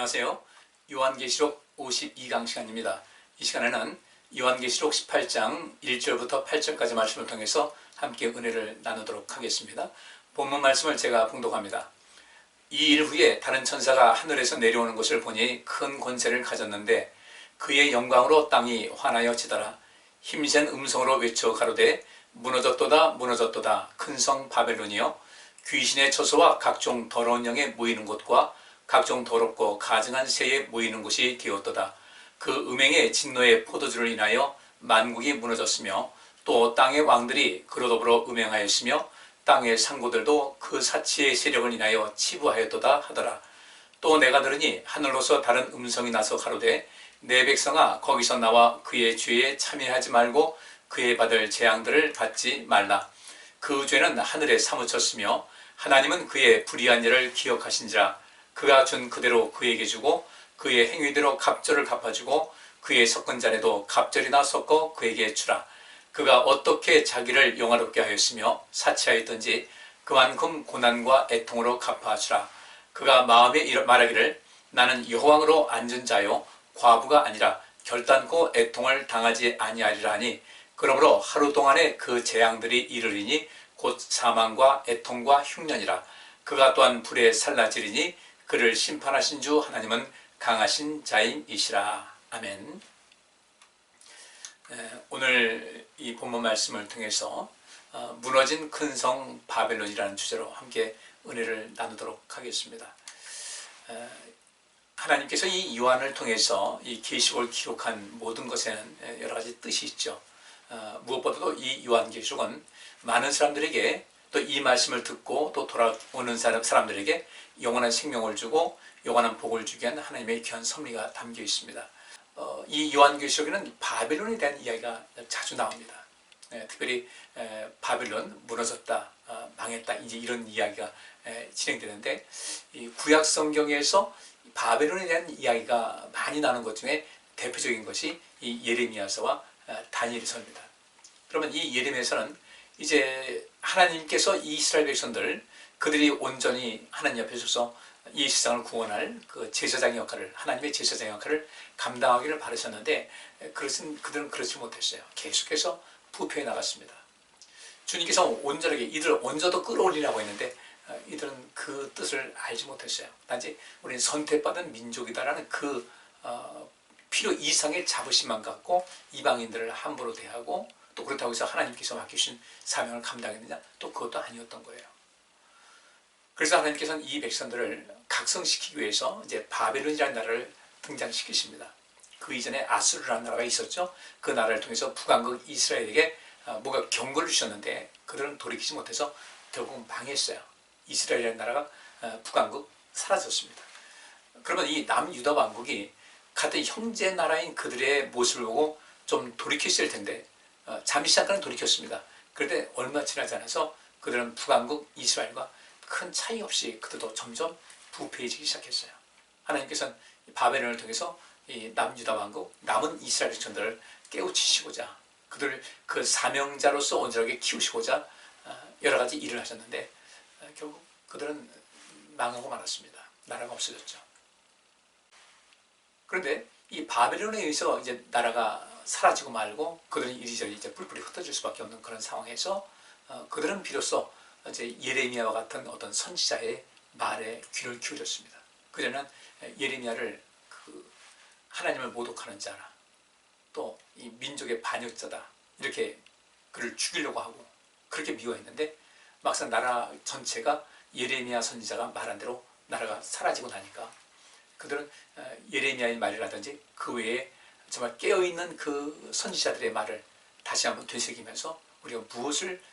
안녕하세요. 요한계시록 52강 시간입니다. 이 시간에는 요한계시록 18장 1절부터 8절까지 말씀을 통해서 함께 은혜를 나누도록 하겠습니다. 본문 말씀을 제가 봉독합니다. 이 일 후에 다른 천사가 하늘에서 내려오는 것을 보니 큰 권세를 가졌는데 그의 영광으로 땅이 환하여 지더라. 힘센 음성으로 외쳐 가로되 무너졌도다 무너졌도다 큰 성 바벨론이여 귀신의 처소와 각종 더러운 영에 모이는 곳과 각종 더럽고 가증한 새에 모이는 곳이 되었도다. 그 음행의 진노의 포도주를 인하여 만국이 무너졌으며 또 땅의 왕들이 그로 더불어 음행하였으며 땅의 상고들도 그 사치의 세력을 인하여 치부하였도다 하더라. 또 내가 들으니 하늘로서 다른 음성이 나서 가로되 내 백성아 거기서 나와 그의 죄에 참여하지 말고 그의 받을 재앙들을 받지 말라. 그 죄는 하늘에 사무쳤으며 하나님은 그의 불의한 일을 기억하신지라. 그가 준 그대로 그에게 주고 그의 행위대로 갑절을 갚아주고 그의 섞은 잔에도 갑절이나 섞어 그에게 주라. 그가 어떻게 자기를 영화롭게 하였으며 사치하였던지 그만큼 고난과 애통으로 갚아주라. 그가 마음에 말하기를 나는 여호왕으로 앉은 자요 과부가 아니라 결단코 애통을 당하지 아니하리라 하니 그러므로 하루 동안에 그 재앙들이 이르리니 곧 사망과 애통과 흉년이라. 그가 또한 불에 살라지리니 그를 심판하신 주 하나님은 강하신 자임이시라. 아멘. 오늘 이 본문 말씀을 통해서 무너진 큰 성 바벨론이라는 주제로 함께 은혜를 나누도록 하겠습니다. 하나님께서 이 요한을 통해서 이 계시록을 기록한 모든 것에는 여러 가지 뜻이 있죠. 무엇보다도 이 요한계시록은 많은 사람들에게 또 이 말씀을 듣고 또 돌아오는 사람들에게 영원한 생명을 주고 영원한 복을 주게 한 하나님의 귀한 섭리가 담겨 있습니다. 이 요한계시록에는 바벨론에 대한 이야기가 자주 나옵니다. 특별히 바벨론 무너졌다, 망했다 이제 이런 이야기가 진행되는데 이 구약 성경에서 바벨론에 대한 이야기가 많이 나오는 것 중에 대표적인 것이 이 예레미야서와 다니엘서입니다. 그러면 이 예레미야서는 이제 하나님께서 이 이스라엘 백성들 그들이 온전히 하나님 앞에 서서 이 세상을 구원할 그 제사장의 역할을 하나님의 제사장의 역할을 감당하기를 바라셨는데 그들은 그렇지 못했어요. 계속해서 부패해 나갔습니다. 주님께서 온전하게 이들을 온전히 끌어올리라고 했는데 이들은 그 뜻을 알지 못했어요. 단지 우리는 선택받은 민족이다라는 그 필요 이상의 자부심만 갖고 이방인들을 함부로 대하고 또 그렇다고 해서 하나님께서 맡기신 사명을 감당했느냐? 또 그것도 아니었던 거예요. 그래서 하나님께서는 이 백성들을 각성시키기 위해서 이제 바벨론이라는 나라를 등장시키십니다. 그 이전에 아수르라는 나라가 있었죠. 그 나라를 통해서 북왕국 이스라엘에게 뭔가 경고를 주셨는데 그들은 돌이키지 못해서 결국 망했어요. 이스라엘이라는 나라가 북왕국 사라졌습니다. 그러면 이 남유다 왕국이 같은 형제 나라인 그들의 모습을 보고 좀 돌이켰을 텐데 잠시 잠깐 돌이켰습니다. 그런데 얼마 지나지 않아서 그들은 북왕국 이스라엘과 큰 차이 없이 그들도 점점 부패해지기 시작했어요. 하나님께서는 바벨론을 통해서 이 남유다 왕국, 남은 이스라엘 백성들을 깨우치시고자 그들을 그 사명자로서 온전하게 키우시고자 여러 가지 일을 하셨는데 결국 그들은 망하고 말았습니다. 나라가 없어졌죠. 그런데 이 바벨론에 의해서 이제 나라가 사라지고 말고 그들은 이리저리 이제 뿔뿔이 흩어질 수밖에 없는 그런 상황에서 그들은 비로소 이제 예레미야와 같은 어떤 선지자의 말에 귀를 기울였습니다. 그들은 예레미야를 그 하나님을 모독하는 자라, 또 이 민족의 반역자다 이렇게 그를 죽이려고 하고 그렇게 미워했는데 막상 나라 전체가 예레미야 선지자가 말한 대로 나라가 사라지고 나니까 그들은 예레미야의 말이라든지 그 외에 정말 깨어있는 그 선지자들의 말을 다시 한번 되새기면서 우리가 무엇을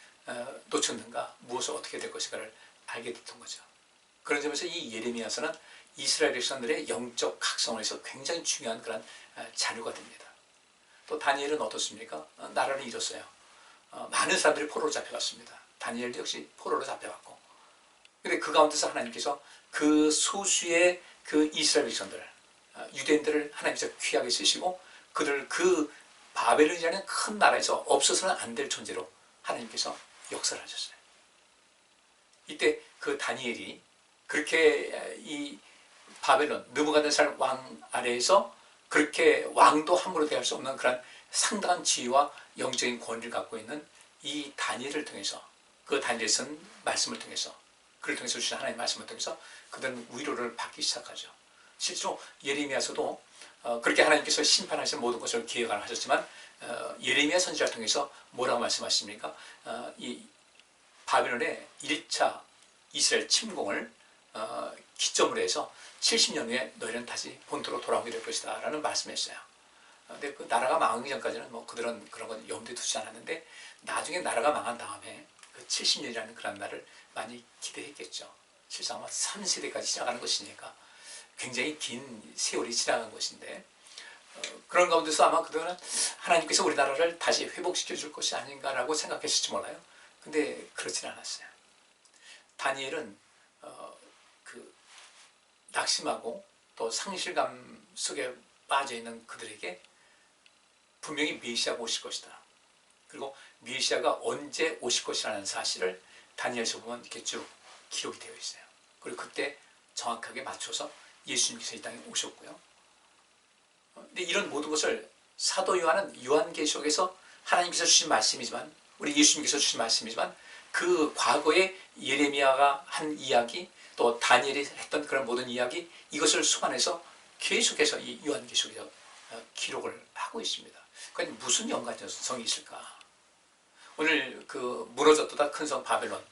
놓쳤는가, 무엇을 어떻게 될 것인가를 알게 됐던 거죠. 그런 점에서 이 예레미야서는 이스라엘 백성들의 영적 각성을 해서 굉장히 중요한 그런 자료가 됩니다. 또 다니엘은 어떻습니까? 나라를 잃었어요. 많은 사람들이 포로로 잡혀갔습니다. 다니엘도 역시 포로로 잡혀갔고. 그런데 그 가운데서 하나님께서 그 소수의 그 이스라엘 백성들, 유대인들을 하나님께서 귀하게 쓰시고 그들을 그 바벨론이라는 큰 나라에서 없어서는 안 될 존재로 하나님께서 역사를 하셨어요. 이때 그 다니엘이 그렇게 이 바벨론 느부갓네살 왕 아래에서 그렇게 왕도 함부로 대할 수 없는 그런 상당한 지위와 영적인 권위를 갖고 있는 이 다니엘을 통해서, 그 다니엘이 쓴 말씀을 통해서, 그를 통해서 주신 하나님의 말씀을 통해서 그들은 위로를 받기 시작하죠. 실제로 예레미야서도 그렇게 하나님께서 심판하신 모든 것을 기획을 하셨지만 예레미야 선지자를 통해서 뭐라고 말씀하십니까? 이 바벨론의 1차 이스라엘 침공을 기점으로 해서 70년 후에 너희는 다시 본토로 돌아오게 될 것이다 라는 말씀했어요. 근데 그 나라가 망하기 전까지는 뭐 그들은 그런 건 염두에 두지 않았는데, 나중에 나라가 망한 다음에 그 70년이라는 그런 날을 많이 기대했겠죠. 실상 아마 3세대까지 지나가는 것이니까 굉장히 긴 세월이 지나간 것인데, 그런 가운데서 아마 그들은 하나님께서 우리나라를 다시 회복시켜 줄 것이 아닌가라고 생각했을지 몰라요. 근데 그렇진 않았어요. 다니엘은 그 낙심하고 또 상실감 속에 빠져있는 그들에게 분명히 메시아가 오실 것이다, 그리고 메시아가 언제 오실 것이라는 사실을 다니엘서 보면 이렇게 쭉 기록이 되어 있어요. 그리고 그때 정확하게 맞춰서 예수님께서 이 땅에 오셨고요. 근데 이런 모든 것을 사도 요한은 요한계시록에서 하나님께서 주신 말씀이지만, 우리 예수님께서 주신 말씀이지만, 그 과거에 예레미야가 한 이야기, 또 다니엘이 했던 그런 모든 이야기, 이것을 수반해서 계속해서 이 요한계시록에서 기록을 하고 있습니다. 그건 무슨 연관성이 있을까? 오늘 그 무너졌도다 큰 성 바벨론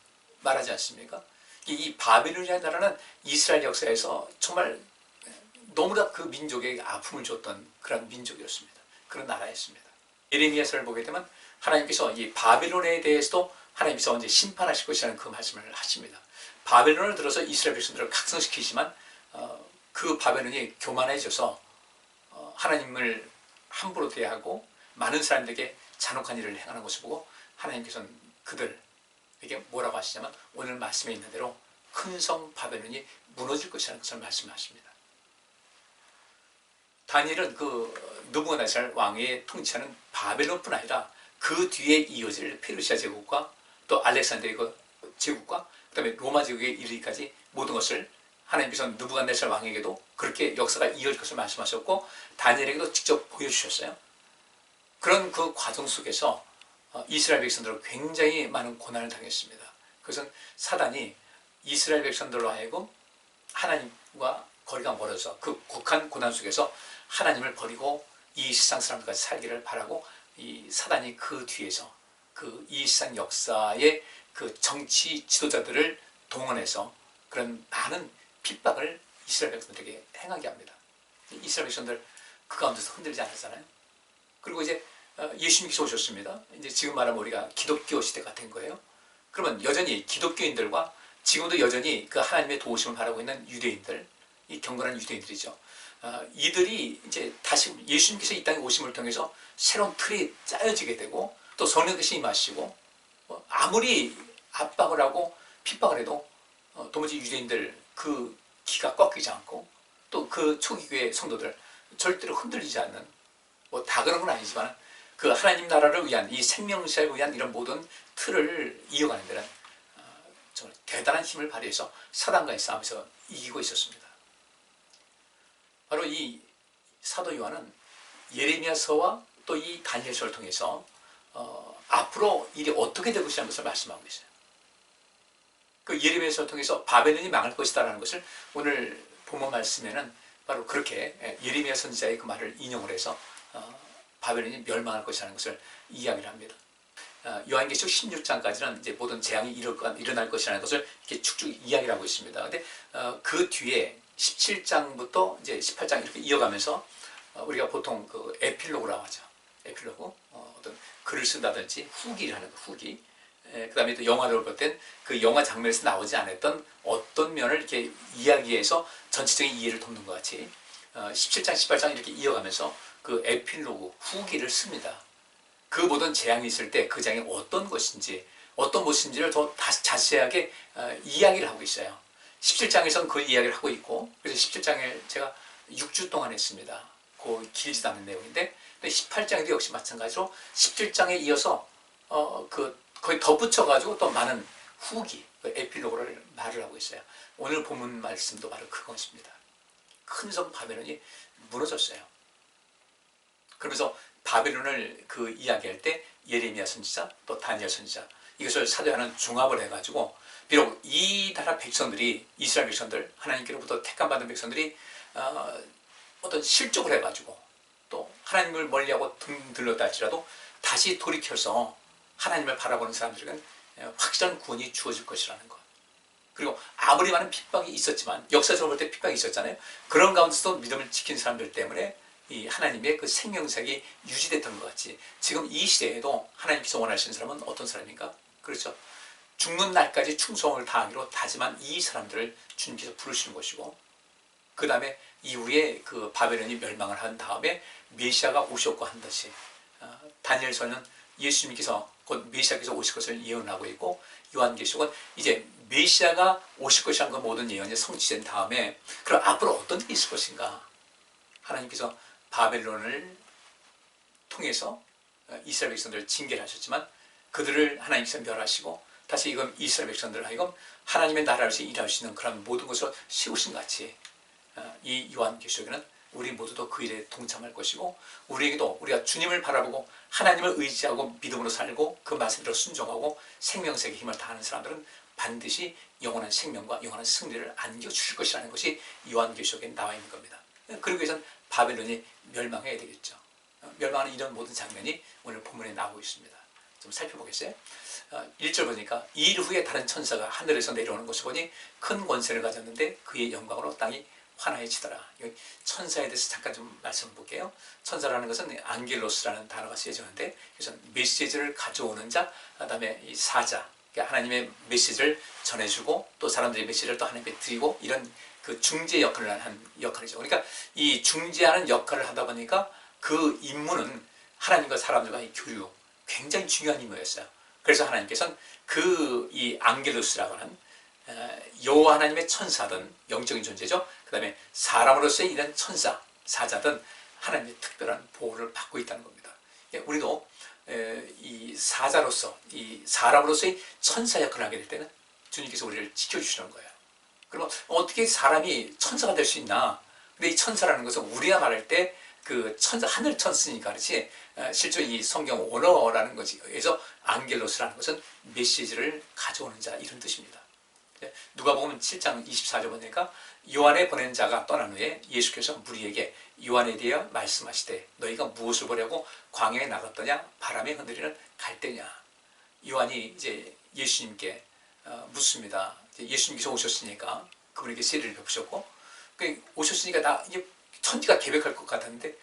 말하지 않습니까? 이 바벨론이라는 나라는 이스라엘 역사에서 정말 너무나 그 민족에게 아픔을 줬던 그런 민족이었습니다. 그런 나라였습니다. 예레미야서를 보게 되면 하나님께서 이 바벨론에 대해서도 하나님께서 언제 심판하실 것이라는 그 말씀을 하십니다. 바벨론을 들어서 이스라엘 백성들을 각성시키지만 그 바벨론이 교만해져서 하나님을 함부로 대하고 많은 사람들에게 잔혹한 일을 행하는 것을 보고 하나님께서는 그들에게 뭐라고 하시냐면, 오늘 말씀에 있는 대로 큰 성 바벨론이 무너질 것이라는 것을 말씀하십니다. 다니엘은 그 느부갓네살 왕의 통치하는 바벨론뿐 아니라 그 뒤에 이어질 페르시아 제국과 또 알렉산드리아 제국과 그 다음에 로마 제국에 이르기까지 모든 것을 하나님께서 느부갓네살 왕에게도 그렇게 역사가 이어질 것을 말씀하셨고, 다니엘에게도 직접 보여주셨어요. 그런 그 과정 속에서 이스라엘 백성들은 굉장히 많은 고난을 당했습니다. 그것은 사단이 이스라엘 백성들로 하여금 하나님과 거리가 멀어서 그 국한 고난 속에서 하나님을 버리고 이 세상 사람들까지 살기를 바라고, 이 사단이 그 뒤에서 그 이 세상 역사의 그 정치 지도자들을 동원해서 그런 많은 핍박을 이스라엘 백성들에게 행하게 합니다. 이스라엘 백성들 그 가운데서 흔들리지 않았잖아요. 그리고 이제 예수님께서 오셨습니다. 이제 지금 말하면 우리가 기독교 시대가 된 거예요. 그러면 여전히 기독교인들과 지금도 여전히 그 하나님의 도우심을 바라고 있는 유대인들, 이 경건한 유대인들이죠. 이들이 이제 다시 예수님께서 이 땅에 오심을 통해서 새로운 틀이 짜여지게 되고, 또 성령께서 임하시고, 아무리 압박을 하고 핍박을 해도 도무지 유대인들 그 기가 꺾이지 않고, 또 그 초기 교회 성도들 절대로 흔들리지 않는, 뭐 다 그런 건 아니지만 그 하나님 나라를 위한, 이 생명사를 위한 이런 모든 틀을 이어가는 데는 정말 대단한 힘을 발휘해서 사단과의 싸움에서 이기고 있었습니다. 바로 이 사도 요한은 예레미야서와 또 이 다니엘서를 통해서 앞으로 일이 어떻게 될 것이라는 것을 말씀하고 있어요. 그 예레미야서를 통해서 바벨론이 망할 것이다라는 것을 오늘 본문 말씀에는 바로 그렇게 예레미야 선지자의 그 말을 인용을 해서 바벨론이 멸망할 것이라는 것을 이야기를 합니다. 요한계시록 16장까지는 이제 모든 재앙이 일어날 것이라는 것을 이렇게 쭉쭉 이야기를 하고 있습니다. 근데 그 뒤에 17장부터 이제 18장 이렇게 이어가면서 우리가 보통 그 에필로그라고 하죠. 에필로그, 어떤 글을 쓴다든지 후기를 하는 거, 후기. 그 다음에 또 영화를 볼 땐 그 영화 장면에서 나오지 않았던 어떤 면을 이렇게 이야기해서 전체적인 이해를 돕는 것 같이 17장, 18장 이렇게 이어가면서 그 에필로그, 후기를 씁니다. 그 모든 재앙이 있을 때 그 장이 어떤 것인지, 어떤 모습인지를 더 자세하게 이야기를 하고 있어요. 17장에서는 그 이야기를 하고 있고, 그래서 17장을 제가 6주 동안 했습니다. 그 길지도 않은 내용인데, 18장에도 역시 마찬가지로 17장에 이어서 거의 덧붙여가지고 또 많은 후기, 그 에필로그를 말을 하고 있어요. 오늘 본문 말씀도 바로 그것입니다. 큰 성 바벨론이 무너졌어요. 그러면서 바벨론을 그 이야기할 때 예레미야 선지자 또 다니엘 선지자 이것을 사도하는 종합을 해가지고 비록 이 나라 백성들이 이스라엘 백성들 하나님께로부터 택함받은 백성들이 어떤 실족을 해가지고 또 하나님을 멀리하고 등 들렀다 할지라도 다시 돌이켜서 하나님을 바라보는 사람들에게는 확실한 구원이 주어질 것이라는 것. 그리고 아무리 많은 핍박이 있었지만 역사적으로 볼 때 핍박이 있었잖아요. 그런 가운데서도 믿음을 지킨 사람들 때문에 이 하나님의 그 생명색이 유지됐던 것 같이 지금 이 시대에도 하나님께서 원하시는 사람은 어떤 사람인가? 그렇죠. 죽는 날까지 충성을 다하기로 다짐한 이 사람들을 주님께서 부르시는 것이고 그 다음에 이후에 그 바벨론이 멸망을 한 다음에 메시아가 오셨고 한 듯이 다니엘서는 예수님께서 곧 메시아께서 오실 것을 예언하고 있고 요한계시록은 이제 메시아가 오실 것이라는 그 모든 예언이 성취된 다음에 그럼 앞으로 어떤 일이 있을 것인가? 하나님께서 바벨론을 통해서 이스라엘 백성들을 징계를 하셨지만 그들을 하나님께서 멸하시고 다시 이건 이스라엘 백성들을 하여금 하나님의 나라에서 일할 수 있는 그런 모든 것을 세우신 같이 이 요한계시록에는 우리 모두도 그 일에 동참할 것이고 우리에게도 우리가 주님을 바라보고 하나님을 의지하고 믿음으로 살고 그 말씀대로 순종하고 생명색의 힘을 다하는 사람들은 반드시 영원한 생명과 영원한 승리를 안겨주실 것이라는 것이 요한계시록에 나와 있는 겁니다. 그러기 위해서는 바벨론이 멸망해야 되겠죠. 멸망하는 이런 모든 장면이 오늘 본문에 나오고 있습니다. 좀 살펴보겠어요? 1절 보니까 일 후에 다른 천사가 하늘에서 내려오는 것을 보니 큰 권세를 가졌는데 그의 영광으로 땅이 환하여지더라. 천사에 대해서 잠깐 좀 말씀을 볼게요. 천사라는 것은 안겔로스라는 단어가 쓰여지는데 그래서 메시지를 가져오는 자, 그 다음에 이 사자, 그러니까 하나님의 메시지를 전해주고 또 사람들의 메시지를 또 하나님께 드리고 이런 그 중재 역할을 하는 역할이죠. 그러니까 이 중재하는 역할을 하다 보니까 그 임무는 하나님과 사람들과의 교류 굉장히 중요한 임무였어요. 그래서 하나님께서는 그 이 안겔로스라고 하는 여호와 하나님의 천사든 영적인 존재죠. 그 다음에 사람으로서의 이런 천사, 사자든 하나님의 특별한 보호를 받고 있다는 겁니다. 우리도 이 사자로서, 이 사람으로서의 천사 역할을 하게 될 때는 주님께서 우리를 지켜주시는 거예요. 그러면 어떻게 사람이 천사가 될 수 있나? 근데 이 천사라는 것은 우리가 말할 때 그 천사, 하늘 천사니까 그렇지 실제 이 성경 원어라는 거지. 그래서 안겔로스라는 것은 메시지를 가져오는 자 이런 뜻입니다. 누가복음 7장 24절 보니까 요한의 보낸 자가 떠난 후에 예수께서 무리에게 요한에 대하여 말씀하시되 너희가 무엇을 보려고 광야에 나갔더냐 바람에 흔들리는 갈대냐. 요한이 이제 예수님께 묻습니다. 예수님께서 오셨으니까 그분에게 세례를 베푸셨고 오셨으니까 나 이제 천지가 개벽할 것 같았는데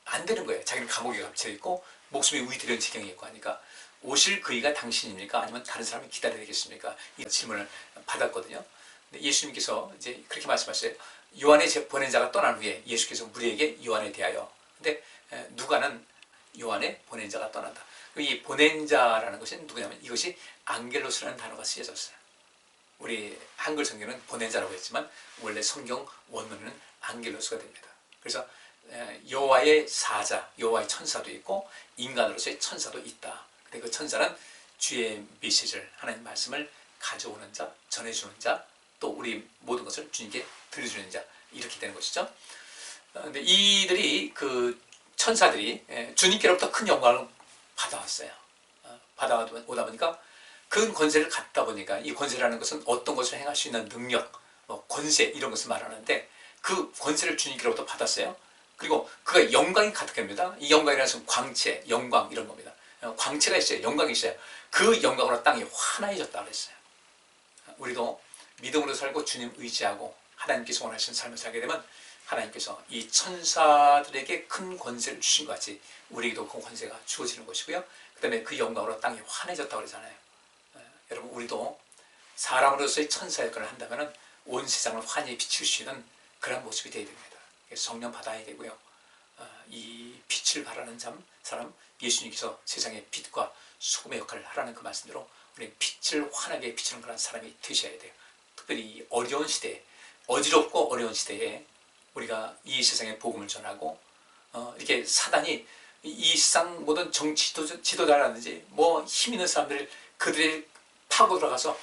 안 되는 거예요. 자기는 감옥에 갇혀 있고 목숨이 위태로운 지경에 있고 하니까 오실 그이가 당신입니까? 아니면 다른 사람이 기다려야 되겠습니까? 이 질문을 받았거든요. 근데 예수님께서 이제 그렇게 말씀하셨어요. 요한의 보낸 자가 떠난 후에 예수께서 무리에게 요한에 대하여. 근데 누가는 요한의 보낸 자가 떠난다. 이 보낸 자라는 것이 누구냐면 이것이 안겔로스라는 단어가 쓰여졌어요. 우리 한글 성경은 보낸 자라고 했지만 원래 성경 원문은 안겔로스가 됩니다. 그래서 여호와의 사자, 여호와의 천사도 있고 인간으로서의 천사도 있다. 근데 그 천사는 주의 메시지를 하나님 말씀을 가져오는 자, 전해주는 자, 또 우리 모든 것을 주님께 들려주는 자 이렇게 되는 것이죠. 근데 이들이 그 천사들이 주님께로부터 큰 영광을 받아왔어요. 받아오다 보니까 그 권세를 갖다 보니까 이 권세라는 것은 어떤 것을 행할 수 있는 능력, 권세 이런 것을 말하는데 그 권세를 주님께로부터 받았어요. 그리고 그가 영광이 가득합니다. 이 영광이라는 것은 광채, 영광 이런 겁니다. 광채가 있어요. 영광이 있어요. 그 영광으로 땅이 환하여졌다 그랬어요. 우리도 믿음으로 살고 주님 의지하고 하나님께서 원하시는 삶을 살게 되면 하나님께서 이 천사들에게 큰 권세를 주신 것 같이 우리에게도 그 권세가 주어지는 것이고요. 그 다음에 그 영광으로 땅이 환해졌다고 그러잖아요. 여러분 우리도 사람으로서의 천사 역할을 한다면 온 세상을 환히 비출 수 있는 그런 모습이 되어야 됩니다. 성령 받아야 되고요. 이 빛을 바라는 사람 예수님께서 세상의 빛과 소금의 역할을 하라는 그 말씀대로 우리 빛을 환하게 비추는 그런 사람이 되셔야 돼요. 특별히 이 어려운 시대에 어지럽고 어려운 시대에 우리가 이 세상에 복음을 전하고 이렇게 사단이 이 세상 모든 정치 지도자라든지 뭐 힘 있는 사람들 그들을 파고 들어가서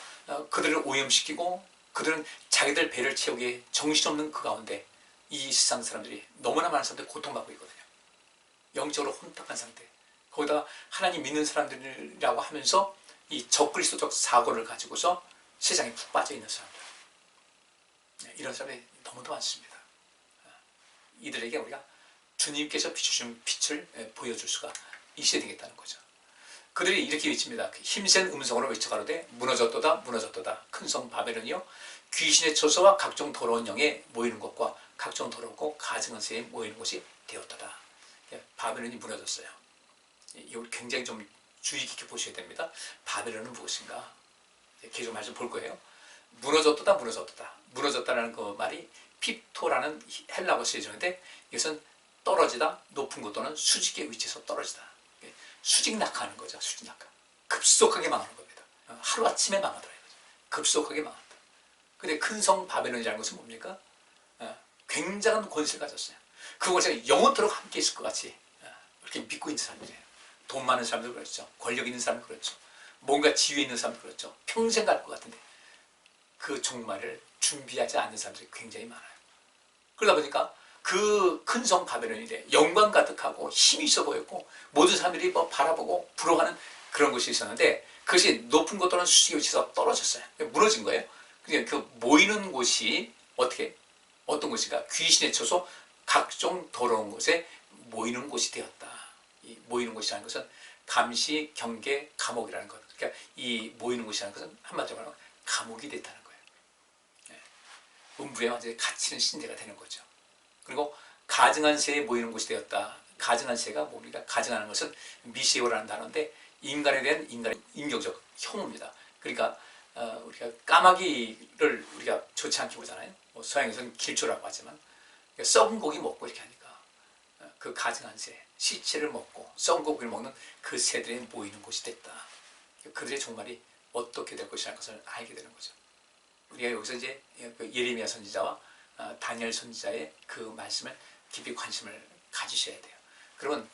그들을 오염시키고 그들은 자기들 배를 채우기에 정신없는 그 가운데 이 세상 사람들이 너무나 많은 사람들이 고통받고 있거든요. 영적으로 혼탁한 상태. 거기다가 하나님 믿는 사람들이라고 하면서 이 적그리스도적 사고를 가지고서 세상에 푹 빠져 있는 사람들. 이런 사람이 너무도 많습니다. 이들에게 우리가 주님께서 비추신 빛을 보여줄 수가 있어야 되겠다는 거죠. 그들이 이렇게 외칩니다. 힘센 음성으로 외쳐가로되 무너졌도다 무너졌도다 큰 성 바벨론이요 귀신의 처소와 각종 더러운 영에 모이는 곳과 각종 더럽고 가증한 새에 모이는 곳이 되었도다. 바벨론이 무너졌어요. 이걸 굉장히 좀 주의 깊게 보셔야 됩니다. 바벨론은 무엇인가? 계속 말씀 볼 거예요. 무너졌도다 무너졌도다. 무너졌다는 그 말이 핍토라는 헬라어 쓰여지는데 이것은 떨어지다, 높은 곳 또는 수직의 위치에서 떨어지다. 수직 낙하하는 거죠. 수직 낙하. 급속하게 망하는 겁니다. 하루아침에 망하더라. 급속하게 망한다. 근데 큰 성 바벨론이라는 것은 뭡니까? 굉장한 권세를 가졌어요. 그 권세가 영원토록 함께 있을 것 같이 그렇게 믿고 있는 사람들이에요. 돈 많은 사람들 그렇죠. 권력 있는 사람들 그렇죠. 뭔가 지위에 있는 사람들 그렇죠. 평생 갈 것 같은데 그 종말을 준비하지 않는 사람들이 굉장히 많아요. 그러다 보니까 그 큰 성 바벨론인데 영광 가득하고 힘이 있어 보였고 모든 사람들이 뭐 바라보고 부러워하는 그런 곳이 있었는데 그것이 높은 곳 또는 수직의 위치에서 떨어졌어요. 무너진 거예요. 그러니까 그 모이는 곳이 어떤 곳인가? 귀신의 처소 각종 더러운 곳에 모이는 곳이 되었다. 이 모이는 곳이라는 것은 감시, 경계, 감옥이라는 것. 그러니까 이 모이는 곳이라는 것은 한마디로 말하면 감옥이 됐다는 거예요. 음부에 완전히 갇히는 신세가 되는 거죠. 그리고 가증한 새에 모이는 곳이 되었다. 가증한 새가 뭡니까? 가증하는 것은 미시오라는 단어인데 인간에 대한 인간의 인격적 혐오입니다. 그러니까 우리가 까마귀를 우리가 좋지 않게 보잖아요. 뭐 서양에서는 길조라고 하지만 썩은 고기 먹고 이렇게 하니까 그 가증한 새, 시체를 먹고 썩은 고기를 먹는 그 새들이 모이는 곳이 됐다. 그들의 종말이 어떻게 될 것이라는 것을 알게 되는 거죠. 우리가 여기서 이제 예레미야 선지자와 다니엘 선지자의 그 말씀을 깊이 관심을 가지셔야 돼요. 그러면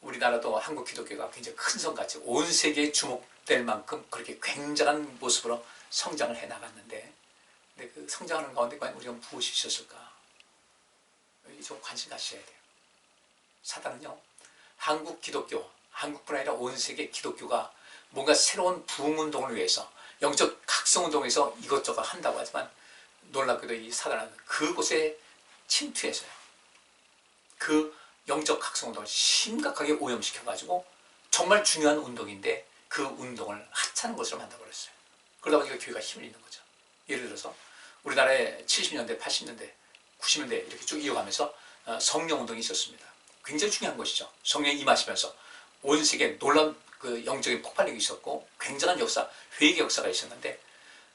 우리나라도 한국 기독교가 굉장히 큰 성같이 온 세계에 주목될 만큼 그렇게 굉장한 모습으로 성장을 해 나갔는데, 근데 그 성장하는 가운데 과연 우리가 무엇이 있었을까? 좀 관심 가지셔야 돼요. 사단은요, 한국 기독교, 한국뿐 아니라 온 세계 기독교가 뭔가 새로운 부흥운동을 위해서 영적 각성운동에서 이것저것 한다고 하지만 놀랍게도 이 사단은 그곳에 침투해서요. 그 영적 각성운동을 심각하게 오염시켜가지고 정말 중요한 운동인데 그 운동을 하찮은 것으로 만들어버렸어요. 그러다 보니까 교회가 힘을 잃는 거죠. 예를 들어서 우리나라에 70년대, 80년대, 90년대 이렇게 쭉 이어가면서 성령운동이 있었습니다. 굉장히 중요한 것이죠. 성령이 임하시면서 온 세계에 놀라운 그 영적인 폭발력이 있었고 굉장한 역사, 회개 역사가 있었는데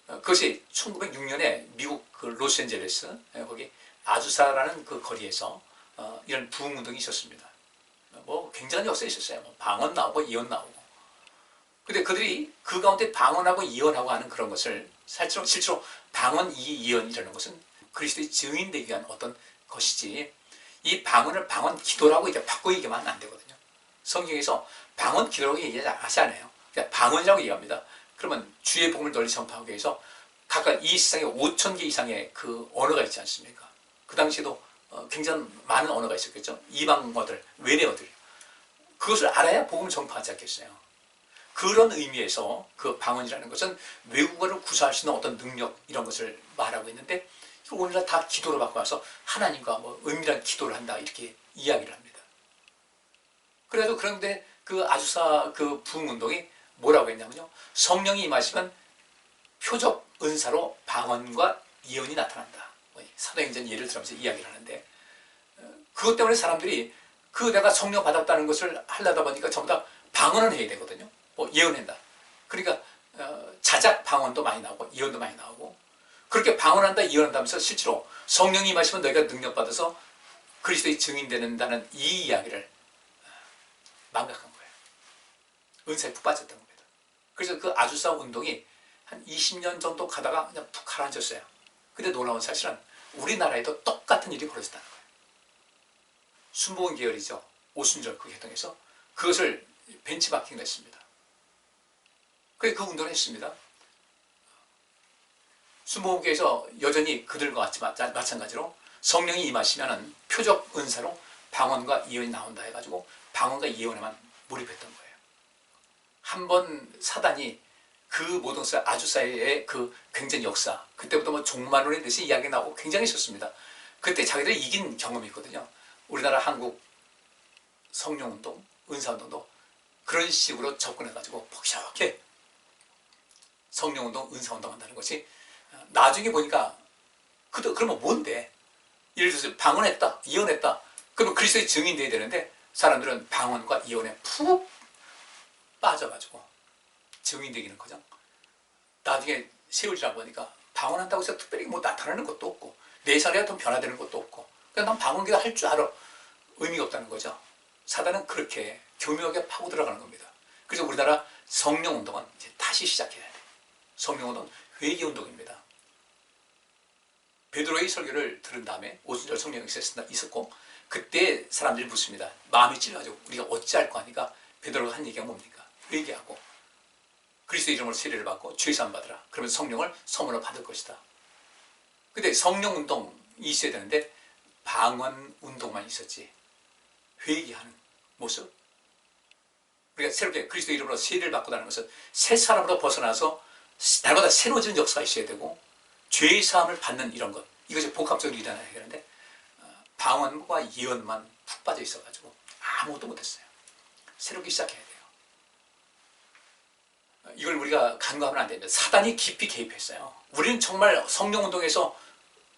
그것이 1906년에 미국 그 로스앤젤레스 거기 아주사라는 그 거리에서 이런 부흥운동이 있었습니다. 뭐 굉장한 역사가 있었어요. 뭐 방언 나오고 예언 나오고. 근데 그들이 그 가운데 방언하고 예언하고 하는 그런 것을 실제로 방언, 예언이라는 것은 그리스도의 증인되기 위한 어떤 것이지 이 방언을 방언 기도라고 이렇게 바꿔 얘기하면 안 되거든요. 성경에서 방언 기도라고 얘기하지 않아요. 그냥 방언이라고 얘기합니다. 그러면 주의 복음을 널리 전파하기 위해서 각각 이 세상에 5,000개 이상의 그 언어가 있지 않습니까? 그 당시에도 굉장히 많은 언어가 있었겠죠. 이방어들, 외래어들. 그것을 알아야 복음을 전파하지 않겠어요. 그런 의미에서 그 방언이라는 것은 외국어를 구사할 수 있는 어떤 능력 이런 것을 말하고 있는데 오늘날 다 기도로 바꿔서 하나님과 뭐 은밀한 기도를 한다 이렇게 이야기를 합니다. 그래도 그런데 그 아주사 그 부흥운동이 뭐라고 했냐면요. 성령이 임하시면 표적 은사로 방언과 예언이 나타난다. 사도행전 예를 들면서 이야기를 하는데 그것 때문에 사람들이 그 내가 성령 받았다는 것을 하려다 보니까 전부 다 방언을 해야 되거든요. 뭐 예언한다. 그러니까 자작 방언도 많이 나오고 예언도 많이 나오고 그렇게 방언한다 예언한다면서 실제로 성령이 임하시면 너희가 능력받아서 그리스도의 증인되는다는 이 이야기를 망각한 거예요. 은사에 푹 빠졌던 겁니다. 그래서 그 아주사 운동이 한 20년 정도 가다가 그냥 푹 가라앉았어요. 근데 놀라운 사실은 우리나라에도 똑같은 일이 벌어졌다는 거예요. 순복음 계열이죠. 오순절 그 계통에서 그것을 벤치마킹을 했습니다. 그래서 그 운동을 했습니다. 순복음교에서 여전히 그들과 같이 마찬가지로 성령이 임하시면은 표적 은사로 방언과 예언이 나온다 해가지고 방언과 예언에만 몰입했던 거예요. 한번 사단이 그 모든 아주사의 그 굉장히 역사, 그때부터 뭐 종말론에 대해서 이야기 나오고 굉장히 있었습니다. 그때 자기들이 이긴 경험이 있거든요. 우리나라 한국 성령운동, 은사운동도 그런 식으로 접근해가지고 폭넓게 성령운동, 은사운동 한다는 것이 나중에 보니까 그러면 뭔데? 예를 들어서 방언했다, 예언했다. 그러면 그리스도의 증인 돼야 되는데 사람들은 방언과 예언에 푹 빠져가지고 증인되기는 거죠. 나중에 세월 지나 보니까 방언한다고 해서 특별히 뭐 나타나는 것도 없고 내 살이 더 변화되는 것도 없고 그냥 난 방언기도 할 줄 알아. 의미가 없다는 거죠. 사단은 그렇게 교묘하게 파고 들어가는 겁니다. 그래서 우리나라 성령운동은 이제 다시 시작해야 돼요. 성령운동은 회개운동입니다. 베드로의 설교를 들은 다음에 오순절 성령이 있었고 그때 사람들이 묻습니다. 마음이 찔려가지고 우리가 어찌할 거 하니까 베드로가 한 얘기가 뭡니까? 회개하고 그리스도 이름으로 세례를 받고 죄사함 받으라. 그러면 성령을 선물로 받을 것이다. 근데 성령운동이 있어야 되는데 방언운동만 있었지 회개하는 모습, 우리가 새롭게 그리스도 이름으로 세례를 받고다는 것은 새 사람으로 벗어나서 날마다 새로워지는 역사가 있어야 되고 죄의 사함을 받는 이런 것, 이것이 복합적으로 일어나야 되는데 방언과 예언만 푹 빠져 있어가지고 아무것도 못했어요. 새롭게 시작해야 돼요. 이걸 우리가 간과하면 안 됩니다. 사단이 깊이 개입했어요. 우리는 정말 성령운동에서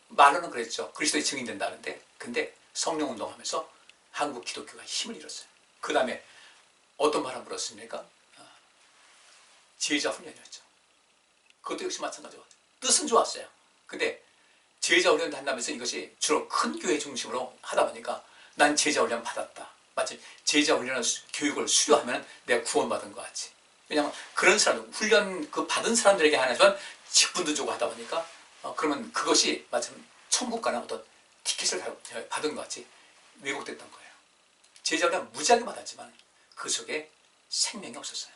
말로는 그랬죠. 그리스도의 증인된다는데 근데 성령운동하면서 한국 기독교가 힘을 잃었어요. 그 다음에 어떤 바람 불었습니까? 제자 훈련이었죠. 그것도 역시 마찬가지고 뜻은 좋았어요. 근데 제자 훈련을 한다면서 이것이 주로 큰 교회 중심으로 하다 보니까 난 제자 훈련 받았다. 마치 제자 훈련 교육을 수료하면 내가 구원받은 것 같이. 왜냐하면 그런 사람들, 훈련 그 받은 사람들에게 하나지만 직분도 주고 하다 보니까 그러면 그것이 마치 천국 가는 어떤 티켓을 받은 것 같이 왜곡됐던 거예요. 제자 훈련 무지하게 받았지만 그 속에 생명이 없었어요.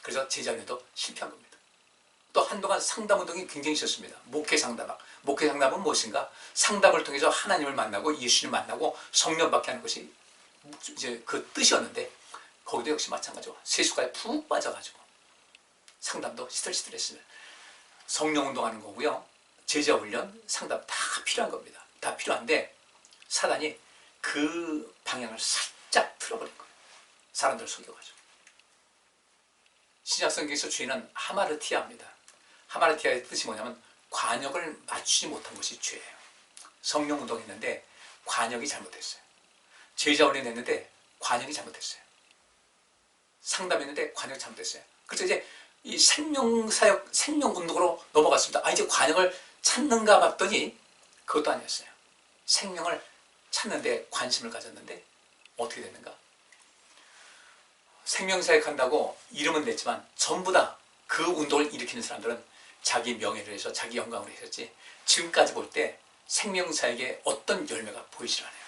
그래서 제자 훈련도 실패한 겁니다. 또 한동안 상담운동이 굉장히 있었습니다. 목회상담학. 목회상담은 무엇인가? 상담을 통해서 하나님을 만나고 예수님 만나고 성령 받게 하는 것이 이제 그 뜻이었는데 거기도 역시 마찬가지로 세수가에 푹 빠져가지고 상담도 시들시들했으면 성령운동하는 거고요. 제자훈련, 상담 다 필요한 겁니다. 다 필요한데 사단이 그 방향을 살짝 틀어버린 거예요. 사람들을 속여가지고. 신약성경에서 죄는 하마르티아입니다. 하마르티아의 뜻이 뭐냐면 관역을 맞추지 못한 것이 죄예요. 성령운동했는데 관역이 잘못됐어요. 제자훈련 했는데 관역이 잘못됐어요. 상담했는데 관역이 잘못됐어요. 그래서 이제 이 생명사역, 생명운동으로 넘어갔습니다. 이제 관역을 찾는가 봤더니 그것도 아니었어요. 생명을 찾는데 관심을 가졌는데 어떻게 됐는가? 생명사역 한다고 이름은 냈지만 전부 다 그 운동을 일으키는 사람들은 자기 명예를 위해서 자기 영광을 했었지 지금까지 볼 때 생명사역에 어떤 열매가 보이질 않아요.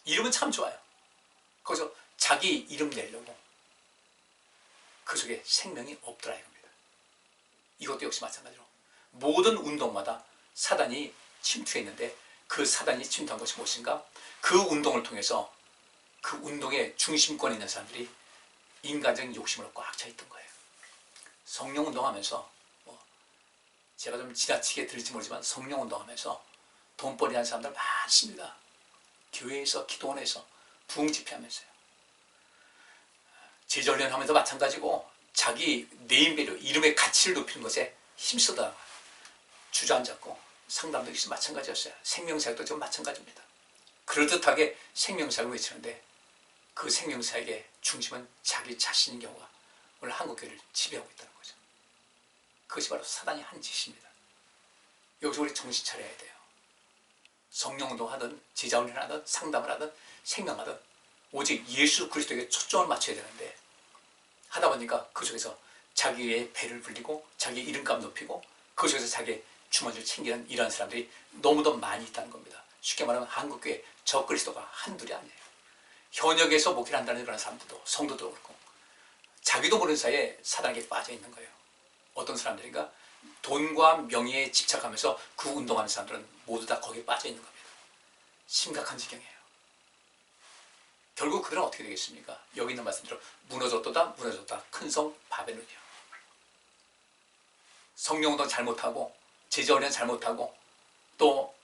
이름은 참 좋아요. 거기서 자기 이름 내려고 그 속에 생명이 없더라 이겁니다. 이것도 역시 마찬가지로 모든 운동마다 사단이 침투했는데 그 사단이 침투한 것이 무엇인가? 그 운동을 통해서 그 운동의 중심권에 있는 사람들이 인간적인 욕심으로 꽉 차 있던 거예요. 성령운동하면서 제가 좀 지나치게 들릴지 모르지만 성령운동하면서 돈벌이 하는 사람들 많습니다. 교회에서 기도원에서 부흥집회하면서요. 제자훈련하면서 마찬가지고 자기 네임밸류, 이름의 가치를 높이는 것에 힘쓰다가 주저앉았고 상담도 역시 마찬가지였어요. 생명사역도 좀 마찬가지입니다. 그럴듯하게 생명사역을 외치는데 그 생명사역의 중심은 자기 자신인 경우가 오늘 한국교회를 지배하고 있다는 거죠. 그것이 바로 사단이 한 짓입니다. 여기서 우리 정신 차려야 돼요. 성령운동 하든 제자훈련 하든 상담을 하든 생명하든 오직 예수 그리스도에게 초점을 맞춰야 되는데 하다 보니까 그 속에서 자기의 배를 불리고 자기 이름값 높이고 그 속에서 자기의 주머니를 챙기는 이런 사람들이 너무도 많이 있다는 겁니다. 쉽게 말하면 한국교회 저 그리스도가 한둘이 아니에요. 현역에서 목회를 한다는 그런 사람들도 성도도 그렇고 자기도 모르는 사이에 사단에게 빠져 있는 거예요. 어떤 사람들인가 돈과 명예에 집착하면서 그 운동하는 사람들은 모두 다 거기에 빠져 있는 겁니다. 심각한 지경이에요. 결국 그들은 어떻게 되겠습니까? 여기 있는 말씀대로 무너졌다 무너졌다. 큰 성 바벨론이요. 성령도 잘못하고 제자훈련 잘못하고 또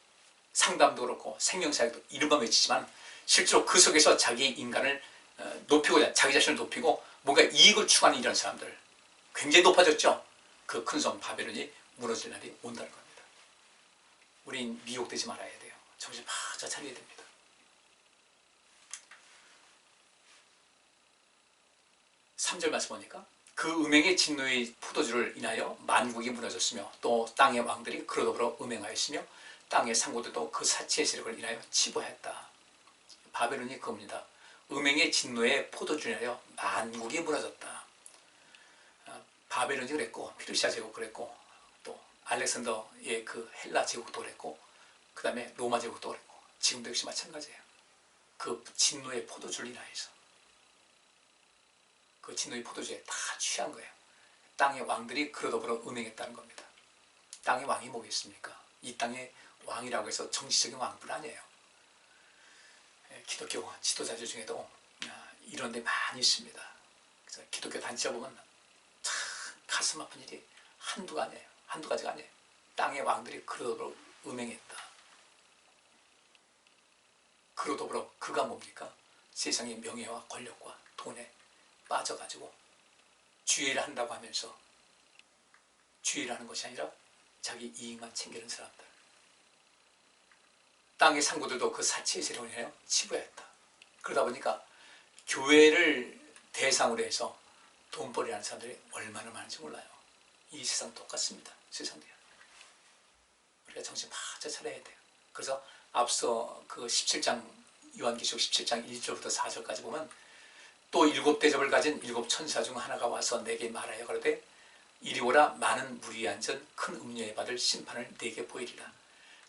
상담도 그렇고 생명사역도 이름만 외치지만 실제로 그 속에서 자기 인간을 높이고 자기 자신을 높이고 뭔가 이익을 추구하는 이런 사람들 굉장히 높아졌죠. 그 큰 성 바벨론이 무너질 날이 온다는 겁니다. 우린 미혹되지 말아야 돼요. 정신 바짝 차려야 됩니다. 삼 절 말씀 보니까 그 음행의 진노의 포도주를 인하여 만국이 무너졌으며 또 땅의 왕들이 그로 더불어 음행하였으며 땅의 상고들도 그 사치의 세력을 인하여 치부하였다. 바벨론이 그겁니다. 음행의 진노의 포도주를 인하여 만국이 무너졌다. 바벨론이 그랬고 페르시아 제국 그랬고 또 알렉산더의 그 헬라 제국도 그랬고 그 다음에 로마 제국도 그랬고 지금도 역시 마찬가지예요. 그 진노의 포도주를 인하여서 그 진노의 포도주에 다 취한 거예요. 땅의 왕들이 그로 더불어 음행했다는 겁니다. 땅의 왕이 뭐겠습니까? 이 땅의 왕이라고 해서 정치적인 왕뿐 아니에요. 기독교 지도자들 중에도 이런 데 많이 있습니다. 그래서 기독교 단체에 보면 참 가슴 아픈 일이 한두 가지가 아니에요. 땅의 왕들이 그로 더불어 음행했다. 그로 더불어 그가 뭡니까? 세상의 명예와 권력과 돈에 빠져가지고 주의를 한다고 하면서 주의를 하는 것이 아니라 자기 이익만 챙기는 사람들. 땅의 상고들도 그 사치의 세력을 인하여 치부했다. 그러다 보니까 교회를 대상으로 해서 돈벌이 하는 사람들이 얼마나 많은지 몰라요. 이 세상 똑같습니다. 세상도요. 우리가 정신 바짝 차려야 돼요. 그래서 앞서 그 17장 요한계시록 17장 1절부터 4절까지 보면 또 7대접을 가진 7천사 중 하나가 와서 내게 말하여 가로되 이리 오라. 많은 무리에 앉은 큰 음료에 받을 심판을 내게 보이리라.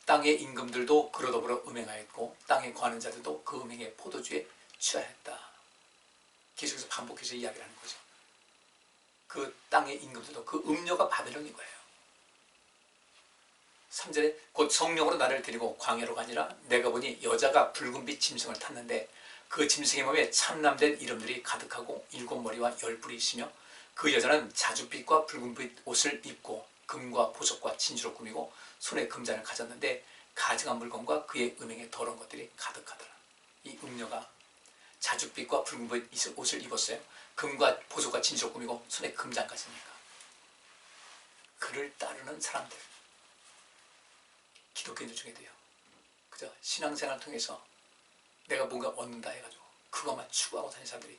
땅의 임금들도 그로 더불어 음행하였고 땅에 거하는 자들도 그 음행의 포도주에 취하였다. 계속해서 반복해서 이야기를 하는 거죠. 그 땅의 임금들도 그 음료가 바벨론인 거예요. 3절에 곧 성령으로 나를 데리고 광야로 가니라. 내가 보니 여자가 붉은빛 짐승을 탔는데 그 짐승의 몸에 참남된 이름들이 가득하고 7머리와 10뿔이 있으며 그 여자는 자줏빛과 붉은빛 옷을 입고 금과 보석과 진주로 꾸미고 손에 금잔을 가졌는데 가증한 물건과 그의 음행에 더러운 것들이 가득하더라. 이 음녀가 자줏빛과 붉은빛 옷을 입었어요. 금과 보석과 진주로 꾸미고 손에 금잔 가지니까. 그를 따르는 사람들, 기독교인들 중에도요. 그저 신앙생활을 통해서 내가 뭔가 얻는다 해가지고 그것만 추구하고 다니는 사람들이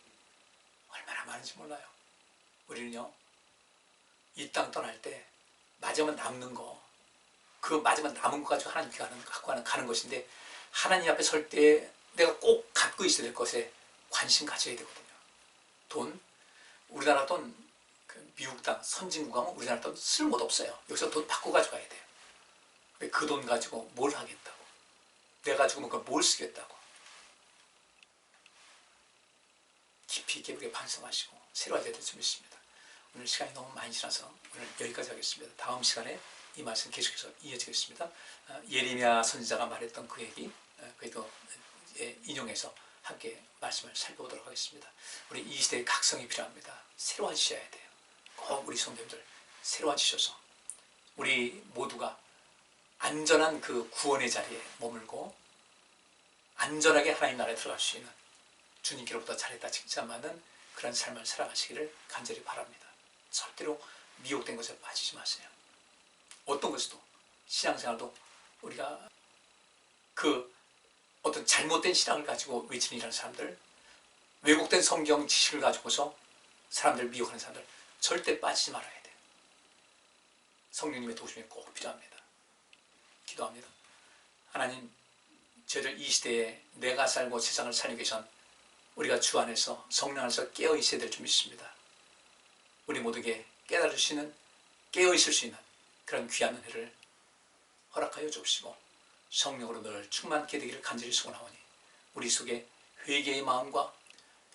얼마나 많은지 몰라요. 우리는요, 이 땅 떠날 때 마지막 남는 거, 그 마지막 남은 거 가지고 하나님께 가는 것인데 하나님 앞에 설 때 내가 꼭 갖고 있어야 될 것에 관심 가져야 되거든요. 돈, 우리나라 돈, 미국 땅, 선진국 가면 우리나라 돈 쓸모도 없어요. 여기서 돈 받고 가져가야 돼요. 그 돈 가지고 뭘 하겠다고, 내가 가지고 뭘 쓰겠다고. 깊이 있게 우리가 반성하시고 새로워져야 될 줄 믿습니다. 오늘 시간이 너무 많이 지나서 오늘 여기까지 하겠습니다. 다음 시간에 이 말씀 계속해서 이어지겠습니다. 예레미야 선지자가 말했던 그 얘기, 그래도 인용해서 함께 말씀을 살펴보도록 하겠습니다. 우리 이 시대에 각성이 필요합니다. 새로워지셔야 돼요. 꼭 우리 성도님들 새로워지셔서 우리 모두가 안전한 그 구원의 자리에 머물고 안전하게 하나님 나라에 들어갈 수 있는, 주님께로부터 잘했다 칭찬받는 그런 삶을 살아가시기를 간절히 바랍니다. 절대로 미혹된 것에 빠지지 마세요. 어떤 것도 신앙생활도 우리가 그 어떤 잘못된 신앙을 가지고 외치는 이런 사람들, 왜곡된 성경 지식을 가지고서 사람들 미혹하는 사람들 절대 빠지지 말아야 돼요. 성령님의 도우심이 꼭 필요합니다. 기도합니다. 하나님, 저희들 이 시대에 내가 살고 세상을 살리기 위해선 우리가 주 안에서 성령 안에서 깨어 있어야 될 줄 믿습니다. 우리 모두에게 깨달을 수 있는, 깨어 있을 수 있는 그런 귀한 은혜를 허락하여 주옵시고 성령으로 늘 충만케 되기를 간절히 소원하오니 우리 속에 회개의 마음과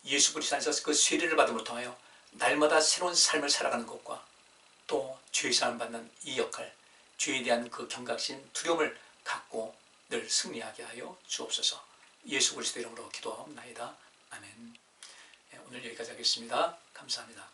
예수 그리스도 안에서 그 세례를 받음을 통하여 날마다 새로운 삶을 살아가는 것과 또 죄 사함 받는 이 역할, 죄에 대한 그 경각심, 두려움을 갖고 늘 승리하게 하여 주옵소서. 예수 그리스도 이름으로 기도하옵나이다. 아멘. 오늘 여기까지 하겠습니다. 감사합니다.